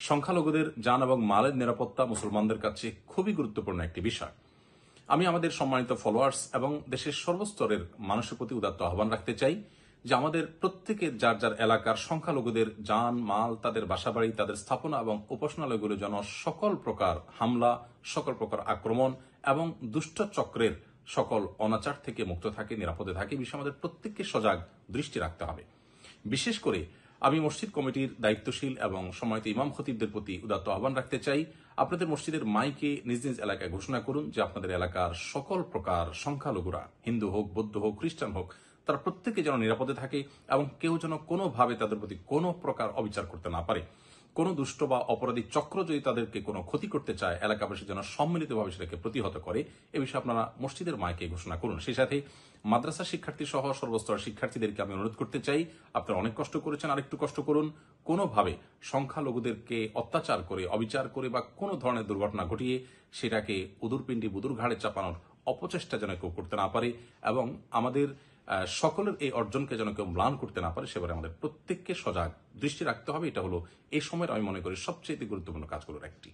সংখ্যালঘুদের জান এবং মালের নিরাপত্তা মুসলমানদের কাছে খুবই গুরুত্বপূর্ণ একটি বিষয়। আমি আমাদের সম্মানিত ফলোয়ার্স এবং দেশের সর্বস্তরের মানুষের প্রতি উদাত্ত আহ্বান রাখতে চাই যে আমাদের প্রত্যেকের যার যার এলাকার সংখ্যালঘুদের জান মাল, তাদের বাসাবাড়ি, তাদের স্থাপনা এবং উপাসনালয়গুলো যেন সকল প্রকার হামলা, সকল প্রকার আক্রমণ এবং দুষ্ট চক্রের সকল অনাচার থেকে মুক্ত থাকে, নিরাপদে থাকে, বিষয়ে আমাদের প্রত্যেককে সজাগ দৃষ্টি রাখতে হবে। বিশেষ করে আমি মসজিদ কমিটির দায়িত্বশীল এবং সম্মানিত ইমাম খতিবদের প্রতি উদাত্ত আহ্বান রাখতে চাই, আপনাদের মসজিদের মাইকে নিজ নিজ এলাকায় ঘোষণা করুন যে আপনাদের এলাকার সকল প্রকার সংখ্যালঘুরা, হিন্দু হোক, বৌদ্ধ হোক, খ্রিস্টান হোক, তারা প্রত্যেকে যেন নিরাপদে থাকে এবং কেউ যেন কোনোভাবে তাদের প্রতি কোনো প্রকার অবিচার করতে না পারে। কোনো দুষ্ট বা অপরাধী চক্র যদি তাদেরকে কোনো ক্ষতি করতে চায়, এলাকাবাসী যেন সম্মিলিতভাবে সেটাকে প্রতিহত করে। এ বিষয়ে আপনারা মসজিদের মাইকে ঘোষণা করুন। সেই সাথে মাদ্রাসা শিক্ষার্থী সহ সর্বস্তর শিক্ষার্থীদেরকে আমি অনুরোধ করতে চাই, আপনারা অনেক কষ্ট করেছেন, আরেকটু কষ্ট করুন। কোনোভাবে সংখ্যালঘুদেরকে অত্যাচার করে, অবিচার করে বা কোনো ধরনের দুর্ঘটনা ঘটিয়ে সেটাকে উদুরপিণ্ডি বুদুর ঘাড়ে চাপানোর অপচেষ্টা যেন কেউ করতে না পারে এবং আমাদের সকলের এই অর্জনকে যেন কেউ ম্লান করতে না পারে, সেবারে আমাদের প্রত্যেককে সজাগ দৃষ্টি রাখতে হবে। এটা হলো এই সময়ের আমি মনে করি সবচেয়ে গুরুত্বপূর্ণ কাজগুলোর একটি।